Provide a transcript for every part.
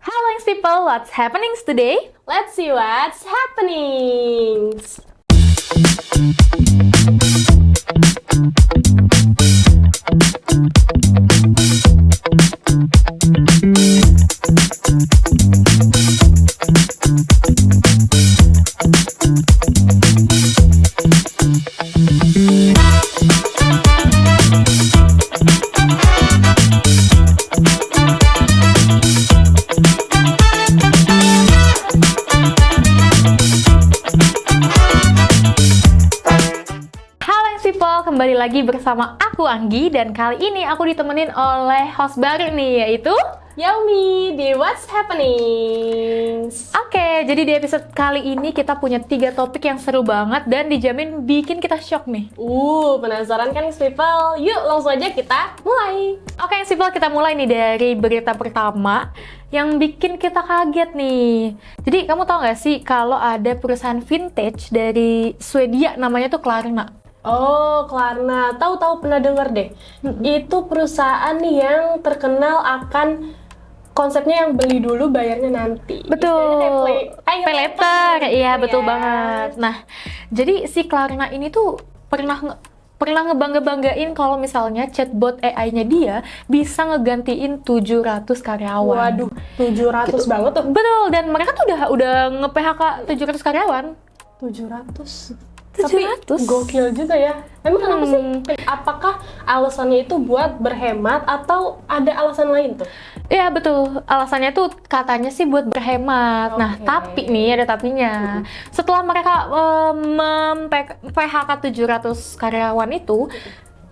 Hello young people, what's happening today? Let's see what's happening. Halo young people, kembali lagi bersama aku Anggi dan kali ini aku ditemenin oleh host baru nih, yaitu Yaumi di What's Happening. Oke, jadi di episode kali ini kita punya 3 topik yang seru banget dan dijamin bikin kita shock nih. Penasaran kan people? Yuk langsung aja kita mulai. Oke young people, kita mulai nih dari berita pertama yang bikin kita kaget nih. Jadi kamu tahu nggak sih kalau ada perusahaan vintage dari Swedia namanya tuh Klarna? Oh, Klarna. Tahu-tahu pernah denger deh. Itu perusahaan nih yang terkenal akan konsepnya yang beli dulu bayarnya nanti. Betul, Istilahnya kayak pay later, iya gitu betul ya. banget. Nah, jadi si Klarna ini tuh pernah ngebangga-banggain kalau misalnya chatbot AI-nya dia bisa ngegantiin 700 karyawan. Waduh, 700 banget tuh. Betul, dan mereka tuh udah nge-PHK 700 karyawan. 700. 700? Tapi gokil juga ya. Emang kenapa sih? Apakah alasannya itu buat berhemat atau ada alasan lain tuh? Iya betul, alasannya tuh katanya sih buat berhemat. Nah, Oke. tapi nih ada tapinya. Setelah mereka PHK 700 karyawan itu,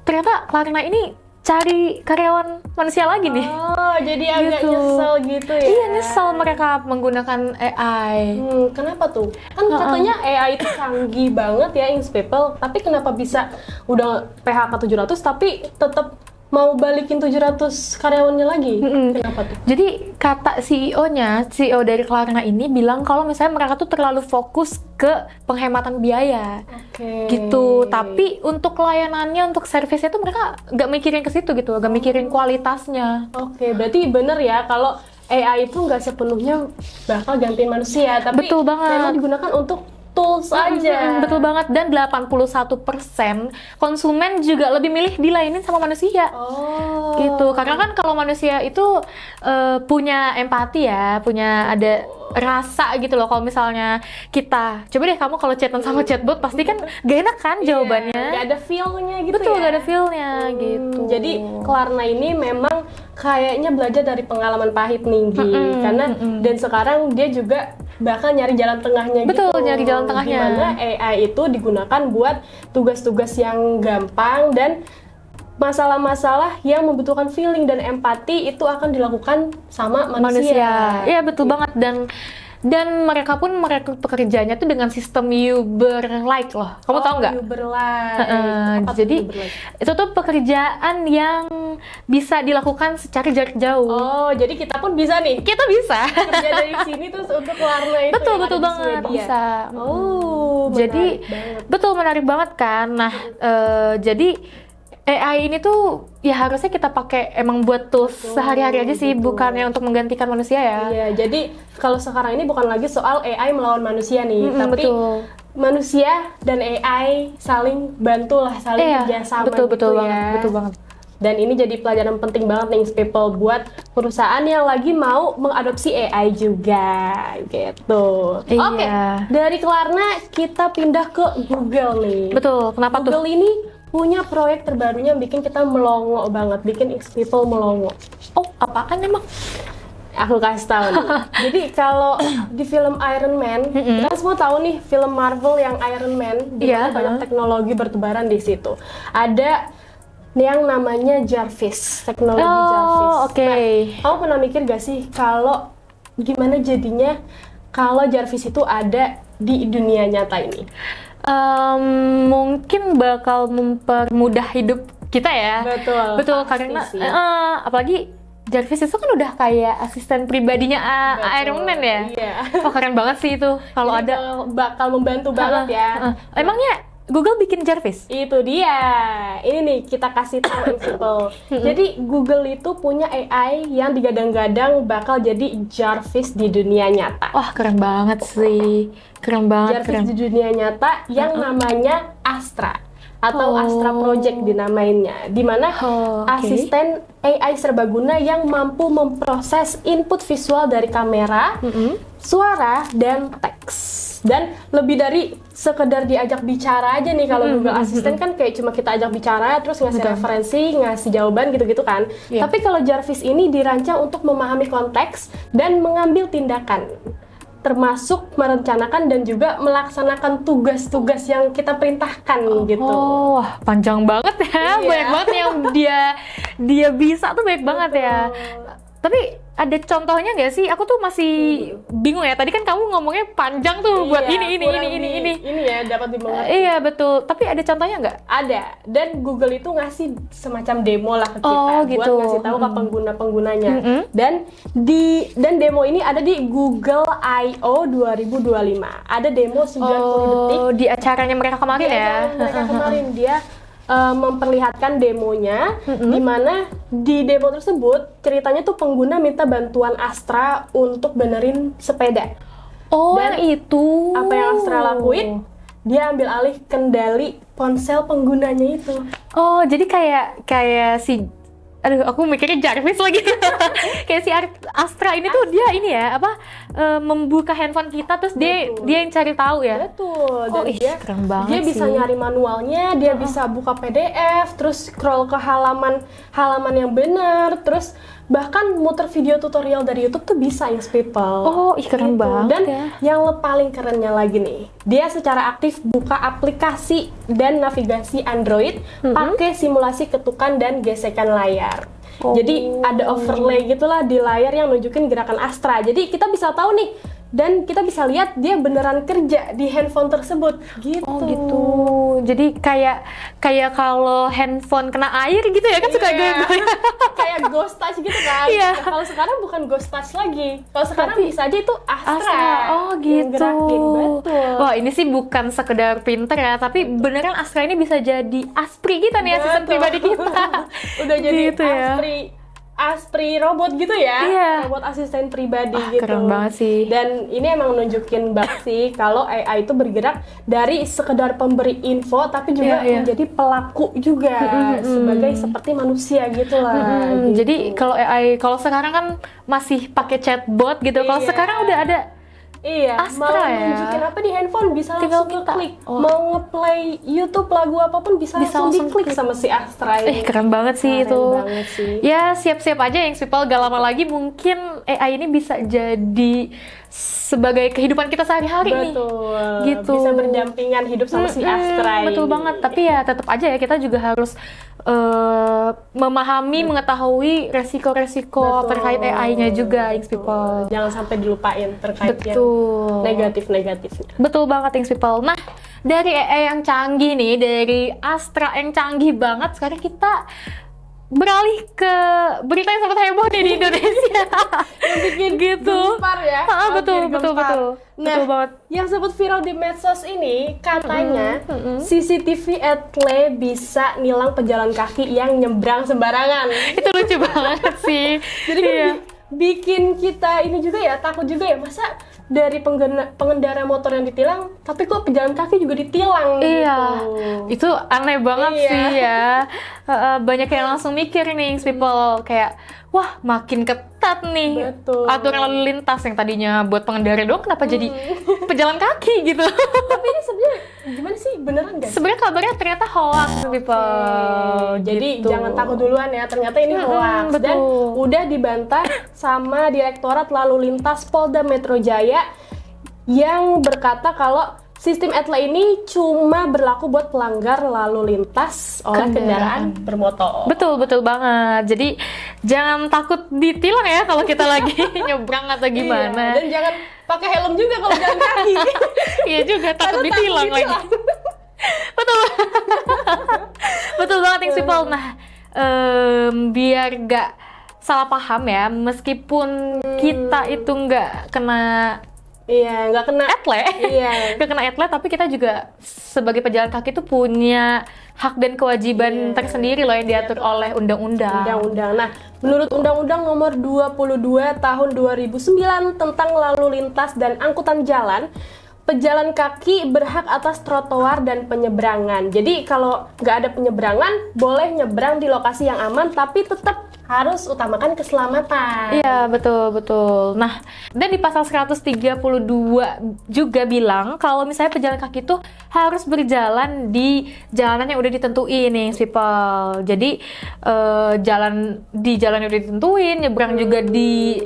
ternyata Klarna ini cari karyawan manusia lagi nih. Oh, jadi agak Gitu. nyesel gitu ya? Iya, nyesel mereka menggunakan AI. Kenapa tuh? Kan katanya AI itu canggih banget ya, Ings People. Tapi kenapa bisa udah PHK 700 tapi tetap mau balikin 700 karyawannya lagi? Kenapa tuh? Jadi kata CEO dari Klarna ini bilang kalau misalnya mereka tuh terlalu fokus ke penghematan biaya. Oke. Gitu, tapi untuk layanannya, untuk servisnya tuh mereka nggak mikirin ke situ gitu, nggak mikirin kualitasnya. Oke, berarti bener ya kalau AI itu nggak sepenuhnya bakal gantiin manusia, tapi Betul banget. memang digunakan untuk tools aja. Betul banget, dan 81% konsumen juga lebih milih dilayanin sama manusia. Oh. Gitu, karena kan kalau manusia itu punya empati ya, punya ada rasa gitu loh. Kalau misalnya kita, coba deh kamu kalau chatan sama chatbot pasti kan gak enak kan jawabannya. Iya, nggak ada feel-nya gitu. Betul, ya. gak ada feel-nya gitu. Jadi Klarna ini memang kayaknya belajar dari pengalaman pahit nih, Gi. Karena dan sekarang dia juga bakal nyari jalan tengahnya Betul, gitu. nyari jalan tengahnya. Dimana AI itu digunakan buat tugas-tugas yang gampang dan masalah-masalah yang membutuhkan feeling dan empati itu akan dilakukan sama manusia. Iya betul banget, dan mereka pun merekrut pekerjanya tuh dengan sistem Uber-like loh. Kamu tahu nggak? Uber-like. Apa tuh Jadi Uber-like? itu tuh pekerjaan yang bisa dilakukan secara jarak jauh. Oh, jadi kita pun bisa nih Kita bisa. kerja dari sini terus untuk Klarna itu Betul, yang betul ada di banget, Swedia. bisa. Oh, Jadi menarik banget. betul, menarik banget kan. Nah, jadi AI ini tuh ya harusnya kita pakai emang buat tools sehari-hari aja sih, bukannya untuk menggantikan manusia ya. Iya, jadi kalau sekarang ini bukan lagi soal AI melawan manusia nih, tapi betul. manusia dan AI saling bantulah, saling Iya, kerjasama betul, gitu betul ya. banget, betul banget. Dan ini jadi pelajaran penting banget nih people buat perusahaan yang lagi mau mengadopsi AI juga gitu. Iya. Oke, dari Klarna kita pindah ke Google nih. Betul, kenapa tuh? Google ini punya proyek terbarunya yang bikin kita melongo banget, bikin people melongo. Oh, apaan emang? Aku kasih tahu nih. Jadi kalau di film Iron Man, kita semua tahu nih film Marvel yang Iron Man, di Iya, mana banyak teknologi bertebaran di situ. Ada yang namanya Jarvis, teknologi Jarvis. Oke. Nah, kamu pernah mikir gak sih kalau gimana jadinya kalau Jarvis itu ada di dunia nyata ini? Mungkin bakal mempermudah hidup kita ya. Betul, pasti karena sih. apalagi Jarvis itu kan udah kayak asisten pribadinya Betul, Iron Man ya. iya. Wah, keren banget sih itu kalau Jadi ada. bakal membantu banget ya. Emangnya Google bikin Jarvis? Itu dia. Ini nih kita kasih tahu yang simple. Jadi Google itu punya AI yang digadang-gadang bakal jadi Jarvis di dunia nyata. Wah, keren banget sih. Keren banget, Jarvis keren. di dunia nyata yang namanya Astra atau Astra Project dinamainnya, di mana Oke. asisten AI serbaguna yang mampu memproses input visual dari kamera, suara, dan teks. Dan lebih dari sekedar diajak bicara aja nih, kalau Google Assistant kan kayak cuma kita ajak bicara terus ngasih Betul. referensi, ngasih jawaban gitu-gitu kan. Iya. Tapi kalau Jarvis ini dirancang untuk memahami konteks dan mengambil tindakan, termasuk merencanakan dan juga melaksanakan tugas-tugas yang kita perintahkan gitu. Oh, wah, panjang banget ya. Iya. Banyak banget yang dia bisa tuh, banyak banget ya. Tapi ada contohnya nggak sih? Aku tuh masih bingung ya. Tadi kan kamu ngomongnya panjang tuh buat Iya, ini. kurang ini ya dapat dimengerti. Iya, betul. Tapi ada contohnya nggak? Ada, dan Google itu ngasih semacam demo lah ke kita Oh, buat gitu. ngasih tahu ke pengguna-penggunanya. Dan demo ini ada di Google I/O 2025. Ada demo 90 detik. Oh, di acaranya mereka kemarin Di ya? acara mereka kemarin dia memperlihatkan demonya, di mana di demo tersebut ceritanya tuh pengguna minta bantuan Astra untuk benerin sepeda. Oh, Dan yang itu. Apa yang Astra lakuin? Dia ambil alih kendali ponsel penggunanya itu. Oh, jadi kayak si, aduh, aku mikirnya Jarvis lagi. Kayak si Astra ini tuh dia ini ya, membuka handphone kita terus dia yang cari tahu ya. Betul. Dan Oh, ih, keren banget dia bisa sih. nyari manualnya, dia bisa buka PDF, terus scroll ke halaman yang benar, terus bahkan muter video tutorial dari YouTube tuh bisa, Young People. Oh, ih, keren banget Dan ya. yang paling kerennya lagi nih, dia secara aktif buka aplikasi dan navigasi Android pakai simulasi ketukan dan gesekan layar. Oh. Jadi ada overlay gitulah di layar yang nunjukin gerakan Astra. Jadi kita bisa tahu nih, dan kita bisa lihat dia beneran kerja di handphone tersebut. Gitu. Oh, gitu. Jadi kayak kalau handphone kena air gitu ya, kan suka Iya. goyang-goyang. Kayak ghost touch gitu kan. Iya. Nah, kalau sekarang bukan ghost touch lagi. Kalau sekarang bisa aja itu Astra. Astra, oh yang gitu. gerakin. Betul. Wah, ini sih bukan sekedar pinter ya, tapi beneran Astra ini bisa jadi Aspri kita nih, asisten Betul. pribadi kita. Udah jadi Gitu ya. Aspri robot gitu ya. Iya. Robot asisten pribadi Ah, gitu. keren banget sih. Dan ini emang nunjukin banget sih kalau AI itu bergerak dari sekedar pemberi info tapi juga Iya, iya. menjadi pelaku juga sebagai seperti manusia gitu lah. Gitu. Jadi kalau AI, kalau sekarang kan masih pakai chatbot gitu. Kalau Iya. sekarang udah ada. Iya, Astra mau ya. nunjukin apa di handphone bisa Tinggal langsung minta. klik. Oh. Mau ngeplay YouTube lagu apapun bisa langsung langsung diklik sama si Astra ini. Keren banget sih Keren itu. banget sih. Ya, siap-siap aja yang people, gak lama lagi mungkin AI ini bisa jadi sebagai kehidupan kita sehari-hari nih. Betul. Gitu. Bisa berdampingan hidup sama si Astra Betul ini. banget, tapi ya tetap aja ya kita juga harus memahami, mengetahui resiko-resiko Betul. terkait AI-nya juga, Ings People. Jangan sampai dilupain terkait yang Betul. negatif-negatifnya. Betul banget, Ings People. Nah, dari AI yang canggih nih, dari Astra yang canggih banget, sekarang kita beralih ke berita yang sangat heboh nih di Indonesia. Yang bikin Gitu. gempar ya. Ah, betul, Bikin betul, gempar. betul. Nah, Betul banget. yang sempat viral di medsos ini katanya CCTV Etle bisa nilang pejalan kaki yang nyebrang sembarangan. Itu lucu banget sih. Jadi kan Iya. bikin kita ini juga ya, takut juga ya, masa dari pengendara motor yang ditilang, tapi kok pejalan kaki juga ditilang Iya, gitu. itu aneh banget Iya. sih ya. Banyak yang langsung mikir nih, people, kayak, wah makin ketat nih Betul. aturan lalu lintas yang tadinya buat pengendara doang, kenapa jadi pejalan kaki gitu? Tapi ini sebenarnya gimana sih, beneran nggak sih? Sebenarnya kabarnya ternyata hoax, people. Jadi Gitu. jangan takut duluan ya, ternyata ini hoax. betul. Dan udah dibantah sama Direktorat Lalu Lintas Polda Metro Jaya yang berkata kalau sistem Etle ini cuma berlaku buat pelanggar lalu lintas oleh kendaraan bermotor. Betul banget. Jadi jangan takut ditilang ya kalau kita lagi nyebrang atau gimana. Iya, dan jangan pakai helm juga kalau jalan kaki. Iya juga, takut Karena ditilang takut lagi. ditilang. Betul. Betul banget, yang simple. Nah, biar gak salah paham ya, meskipun kita itu nggak kena Iya, nggak kena. etle. Iya. Nggak kena etle, tapi kita juga sebagai pejalan kaki itu punya hak dan kewajiban tersendiri loh yang diatur oleh undang-undang. Undang-undang. Nah, menurut Undang-Undang Nomor 22 Tahun 2009 tentang lalu lintas dan angkutan jalan, pejalan kaki berhak atas trotoar dan penyeberangan. Jadi kalau nggak ada penyeberangan, boleh nyebrang di lokasi yang aman, tapi tetap harus utamakan keselamatan. Iya, betul. Nah, dan di pasal 132 juga bilang kalau misalnya pejalan kaki itu harus berjalan di jalanan yang udah ditentuin nih, people. Jadi jalan yang udah ditentuin, nyebrang juga di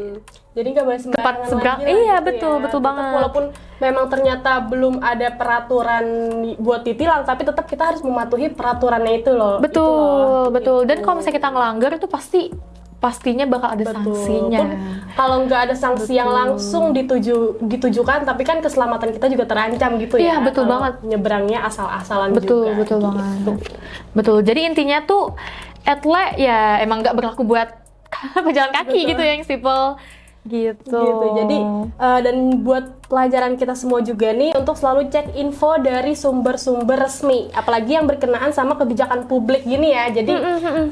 Jadi nggak boleh sembarangan tempat seberang. lagi lah Iya, gitu betul ya. Tetap banget. Walaupun memang ternyata belum ada peraturan buat ditilang, tapi tetap kita harus mematuhi peraturannya itu loh. Betul. Dan kalau misalnya kita ngelanggar itu pastinya bakal ada sanksinya. Pun kalau nggak ada sanksi yang langsung ditujukan, tapi kan keselamatan kita juga terancam gitu ya. Iya, betul kalau banget. Nyebrangnya asal-asalan Betul juga. banget. Gitu. Betul. Jadi intinya tuh etle ya emang nggak berlaku buat pejalan kaki gitu yang simple gitu. Jadi dan buat pelajaran kita semua juga nih untuk selalu cek info dari sumber-sumber resmi, apalagi yang berkenaan sama kebijakan publik gini ya. Jadi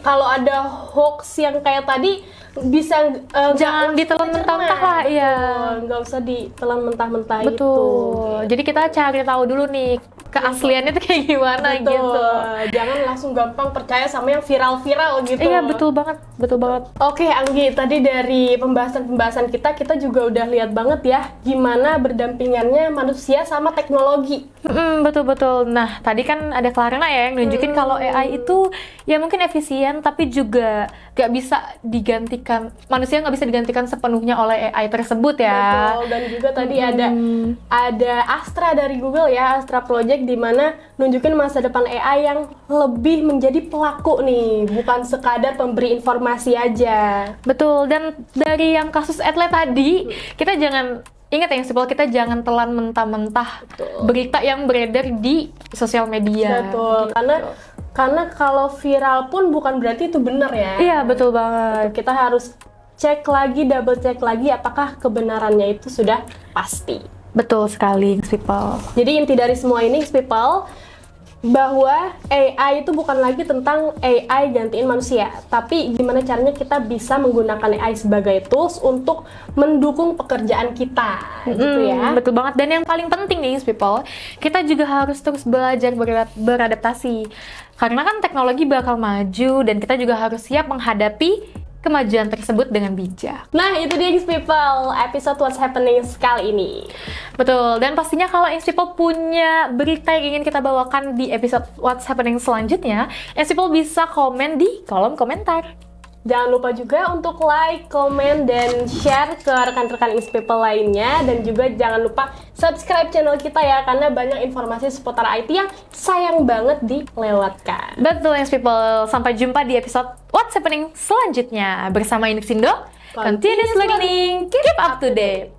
kalau ada hoax yang kayak tadi bisa jangan ditelan mentah-mentah lah, iya. Nggak usah ditelan mentah-mentah Betul. Jadi kita cari tahu dulu nih keasliannya tuh kayak gimana gitu. Jangan langsung gampang percaya sama yang viral-viral gitu. Iya, betul banget. Oke, Anggi, tadi dari pembahasan kita juga udah lihat banget ya gimana berdampingannya manusia sama teknologi. Betul. Nah, tadi kan ada Klarna ya yang nunjukin kalau AI itu ya mungkin efisien, tapi juga gak bisa digantikan, manusia nggak bisa digantikan sepenuhnya oleh AI tersebut ya. Betul, dan juga tadi ada Astra dari Google ya, Astra Project, di mana nunjukin masa depan AI yang lebih menjadi pelaku nih, bukan sekadar pemberi informasi aja. Betul, dan dari yang kasus etle tadi, kita jangan ingat yang simple, kita jangan telan mentah-mentah berita yang beredar di sosial media. Betul, karena kalau viral pun bukan berarti itu benar ya. Iya, betul banget. Kita harus double check lagi apakah kebenarannya itu sudah pasti. Betul sekali, people. Jadi inti dari semua ini, people, bahwa AI itu bukan lagi tentang AI gantiin manusia, tapi gimana caranya kita bisa menggunakan AI sebagai tools untuk mendukung pekerjaan kita, gitu ya. Betul banget. Dan yang paling penting nih, people, kita juga harus terus belajar beradaptasi. Karena kan teknologi bakal maju dan kita juga harus siap menghadapi kemajuan tersebut dengan bijak. Nah, itu dia Ings People, episode What's Happening kali ini. Betul, dan pastinya kalau Ings People punya berita yang ingin kita bawakan di episode What's Happening selanjutnya, Ings People bisa komen di kolom komentar. Jangan lupa juga untuk like, komen, dan share ke rekan-rekan Ings People lainnya. Dan juga jangan lupa subscribe channel kita ya, karena banyak informasi seputar IT yang sayang banget dilewatkan. Betul, Ings People. Sampai jumpa di episode What's Happening selanjutnya. Bersama Inexindo, Continuous Learning, keep up to date.